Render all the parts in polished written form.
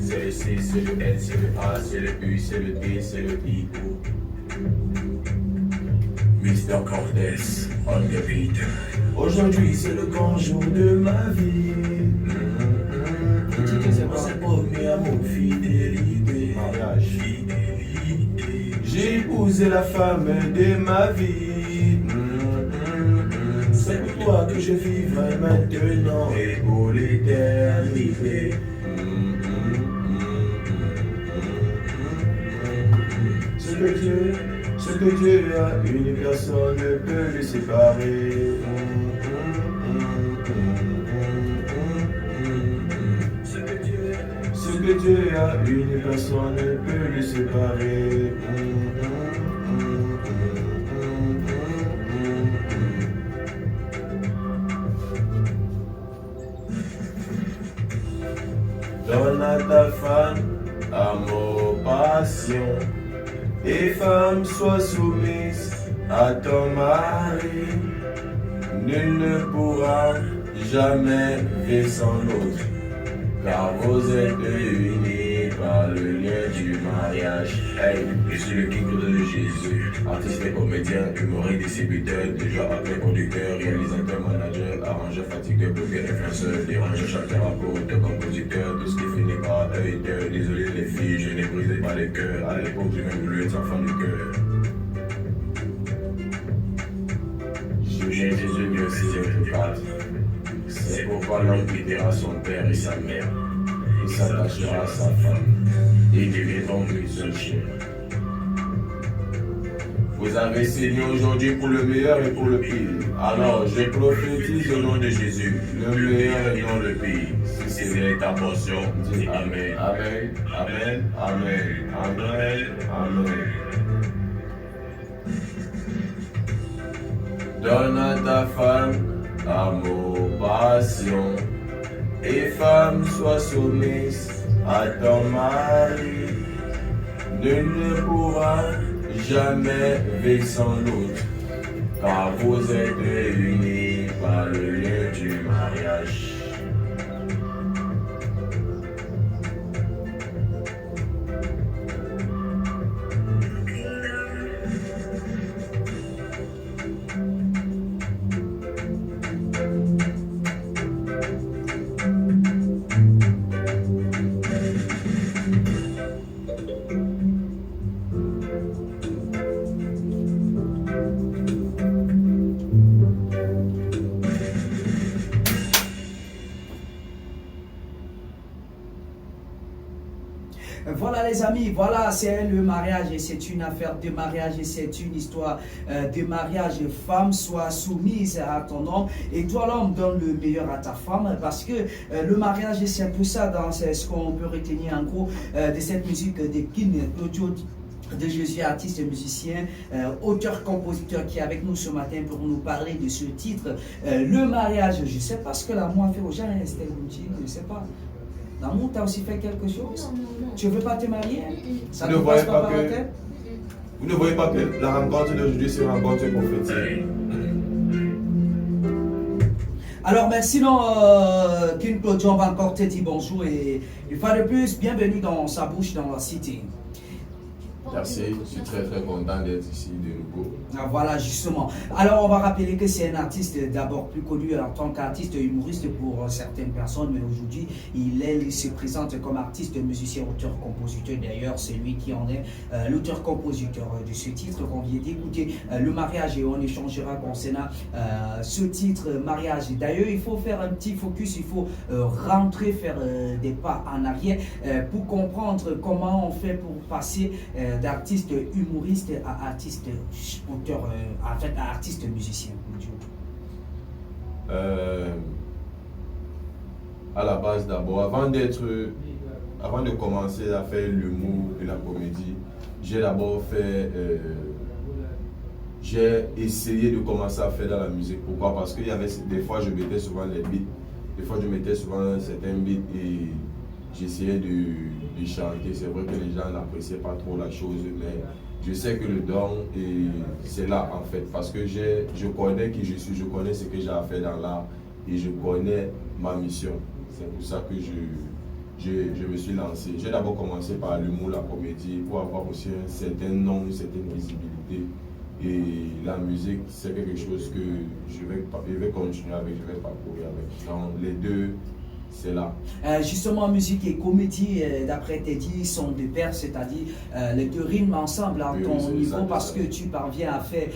c'est le C, c'est le L, c'est le A, c'est le U, c'est le D, c'est le I. Mr. Cortez, on the beat. Aujourd'hui c'est le grand jour de ma vie. C'est promis à mon fidélité. J'ai épousé la femme de ma vie. C'est pour toi que je vivrai maintenant et pour l'éternité. Ce que Dieu a, une personne ne peut le séparer. Ce que Dieu a, une personne ne peut le séparer. Donne à ta femme amour, passion, et femme, sois soumise à ton mari. Nul ne pourra jamais vivre sans l'autre, car vous êtes unis par le lien du mariage. Hey, je suis le King de Jésus, artiste et comédien, humoriste, distributeur, déjà appelé conducteur, réalisateur, manager, arrangeur, fatigueur, blogueur, influenceur, dérangeur, chanteur, auteur, compositeur, tout ce qui finit par hater. Désolé les filles, je n'ai brisé pas les cœurs, à l'époque j'ai même voulu être enfant du cœur. J'ai Jésus mis au sixième quatre. C'est pourquoi l'homme quittera son père et sa mère, il s'attachera à sa femme, et ils deviendront une seule chair. Vous avez signé aujourd'hui pour le meilleur et pour le pire. Alors je prophétise au nom de Jésus, le meilleur et non le pire. Si c'est ta portion, dis Amen. Amen. Amen. Amen. Amen. Amen. Donne à ta femme amour, passion, et femme, sois soumise à ton mari. Nul ne pourra jamais vivre sans l'autre, car vous êtes unis par le lien du mariage. Voilà les amis, voilà c'est le mariage et c'est une affaire de mariage et c'est une histoire de mariage. Femme, sois soumise à ton homme et toi l'homme donne le meilleur à ta femme parce que le mariage c'est un peu ça, c'est ce qu'on peut retenir en gros de cette musique de King Claudio de Jésus, artiste et musicien, auteur-compositeur qui est avec nous ce matin pour nous parler de ce titre, le mariage. Je ne sais pas ce que l'amour a fait aux gens, Estelle Boutier, je ne sais pas. L'amour t'a aussi fait quelque chose? Non. Tu ne veux pas te marier? Ça Vous ne ne passe voyez pas pas par que- la tête? Vous ne voyez pas que la rencontre d'aujourd'hui c'est une rencontre prophétique. Alors merci non, King Claudio, on va encore te dire bonjour et une fois de plus, bienvenue dans sa bouche dans la cité. Merci, je suis très très content d'être ici de nouveau. Ah, voilà justement. Alors on va rappeler que c'est un artiste d'abord plus connu en tant qu'artiste humoriste pour certaines personnes, mais aujourd'hui il se présente comme artiste, musicien, auteur, compositeur. D'ailleurs c'est lui qui en est l'auteur-compositeur de ce titre qu'on vient d'écouter, le mariage, et on échangera concernant ce titre mariage. D'ailleurs il faut faire un petit focus, il faut rentrer, faire des pas en arrière pour comprendre comment on fait pour passer d'artiste humoriste à artiste auteur, en fait à artiste musicien. À la base d'abord, avant de commencer à faire l'humour et la comédie, j'ai d'abord fait, j'ai essayé de commencer à faire dans la musique. Pourquoi? Parce qu'il y avait des fois je mettais souvent les beats, des fois je mettais souvent certains beats et j'essayais de chanter. C'est vrai que les gens n'appréciaient pas trop la chose, mais je sais que le don, c'est là en fait, parce que je connais qui je suis, je connais ce que j'ai à faire dans l'art et je connais ma mission. C'est pour ça que je me suis lancé. J'ai d'abord commencé par l'humour, la comédie, pour avoir aussi un certain nom, une certaine visibilité. Et la musique, c'est quelque chose que je vais continuer avec, je vais parcourir avec. Donc les deux, c'est là. Justement, musique et comédie, d'après tes dits, sont de pair, c'est-à-dire les deux riment ensemble à ton niveau parce que tu parviens à faire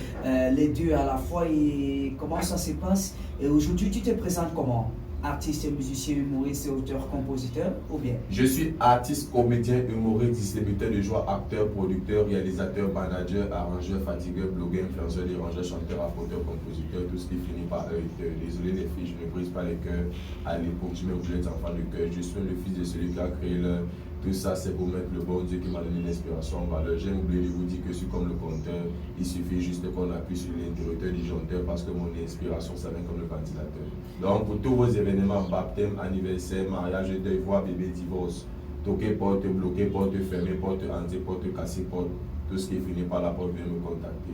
les deux à la fois. Et comment ça se passe? Et aujourd'hui, tu te présentes comment? Artiste, musicien, humoriste, auteur, compositeur ou bien? Je suis artiste, comédien, humoriste, distributeur de joie, acteur, producteur, réalisateur, manager, arrangeur, fatigueur, blogueur, influenceur, dérangeur, chanteur, rapporteur, compositeur, tout ce qui finit par auteur. Désolé les filles, je ne brise pas les cœurs à l'époque, je mets les enfants de cœur. Je suis le fils de celui qui a créé l'heure. Tout ça, c'est pour mettre le bon Dieu qui m'a donné l'inspiration en valeur. J'ai oublié de vous dire que je suis comme le compteur. Il suffit juste qu'on appuie sur l'interrupteur disjoncteur parce que mon inspiration, ça vient comme le ventilateur. Donc, pour tous vos événements, baptême, anniversaire, mariage, deuil, voix, bébé, divorce, toquer porte, bloquer porte, fermer porte, hanter porte, casser porte, tout ce qui finit par la porte, vient me contacter.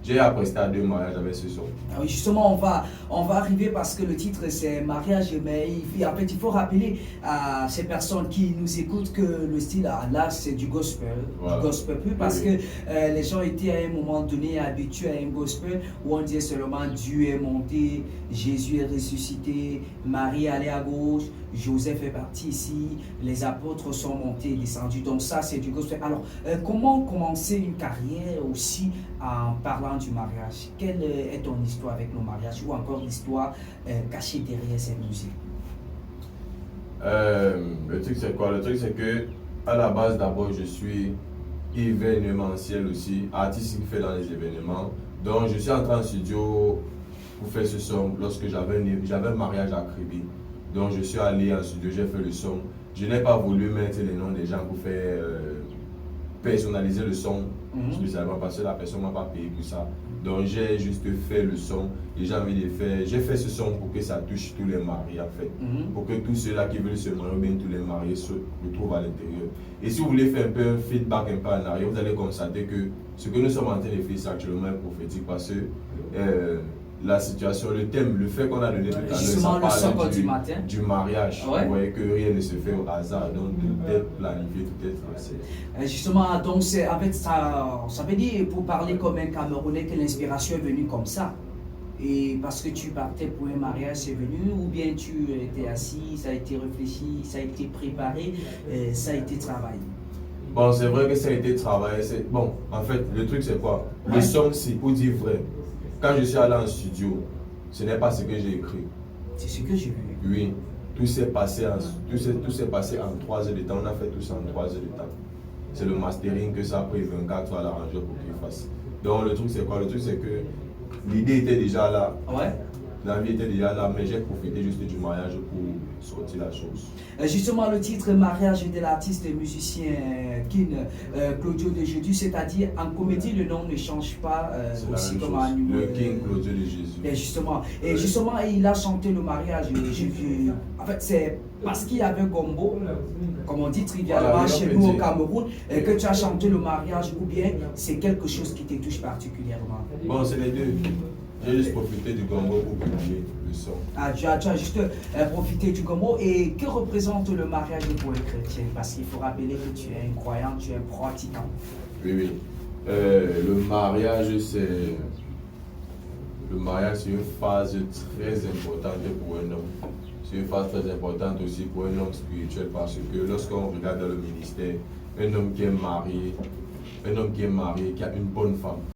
J'ai apprécié à 2 mariages avec ce son. Ah oui, justement, on va arriver parce que le titre c'est mariage, mais en fait, il faut rappeler à ces personnes qui nous écoutent que le style là c'est du gospel, voilà. Du gospel plus parce que les gens étaient à un moment donné habitués à un gospel où on disait seulement Dieu est monté, Jésus est ressuscité, Marie allait à gauche, Joseph est parti ici, les apôtres sont montés et descendus. Donc ça c'est du gospel. Alors comment commencer une carrière aussi en parlant du mariage? Quelle est ton histoire avec le mariage ou encore l'histoire cachée derrière cette musique? Le truc c'est quoi? Le truc c'est que à la base d'abord je suis événementiel aussi, artiste qui fait dans les événements. Donc je suis entré en studio pour faire ce son lorsque j'avais un mariage à Kribi. Donc je suis allé en studio, j'ai fait le son. Je n'ai pas voulu mettre les noms des gens pour faire personnaliser le son, spécialement parce que la personne ne m'a pas payé pour ça. Donc j'ai juste fait le son et j'ai envie de faire. J'ai fait ce son pour que ça touche tous les mariés en fait. Pour que tous ceux-là qui veulent se marier, bien tous les mariés se retrouvent à l'intérieur. Et si vous voulez faire un peu un feedback un peu en arrière, vous allez constater que ce que nous sommes en train de faire, c'est actuellement prophétique parce que la situation, le thème, le fait qu'on a donné tout à l'heure, ça parle du mariage. Ouais. Vous voyez que rien ne se fait au hasard, donc tout est planifié, tout est tracé. Justement, donc en fait, ça veut dire, pour parler comme un Camerounais, que l'inspiration est venue comme ça. Et parce que tu partais pour un mariage, c'est venu, ou bien tu étais assis, ça a été réfléchi, ça a été préparé, ça a été travaillé? Bon, c'est vrai que ça a été travaillé. Bon, en fait, le truc c'est quoi? Le son, c'est pour dire vrai. Quand je suis allé en studio, ce n'est pas ce que j'ai écrit. C'est ce que j'ai vu. Oui, tout s'est passé en 3 heures de temps. On a fait tout ça en 3 heures de temps. C'est le mastering que ça a pris 24 heures à l'arrangeur pour qu'il fasse. Donc le truc c'est quoi? Le truc c'est que l'idée était déjà là. Ouais. L'envie était déjà là, mais j'ai profité juste du mariage pour sortir la chose. Justement, le titre mariage de l'artiste et musicien King Claudio de Jésus, c'est-à-dire en comédie, le nom ne change pas aussi comme en humour. Le King Claudio de Jésus. Et justement, il a chanté le mariage. En fait, c'est parce qu'il y avait Gombo, comme on dit trivialement chez nous au Cameroun, que tu as chanté le mariage, ou bien c'est quelque chose qui te touche particulièrement? Bon, c'est les deux. J'ai juste profité du gombo pour publier le son. Ah, tu as juste profité du gombo. Et que représente le mariage pour les chrétiens? Parce qu'il faut rappeler que tu es un croyant, tu es un pratiquant. Oui. Le mariage, c'est une phase très importante pour un homme. C'est une phase très importante aussi pour un homme spirituel parce que lorsqu'on regarde dans le ministère, un homme qui est marié, qui a une bonne femme,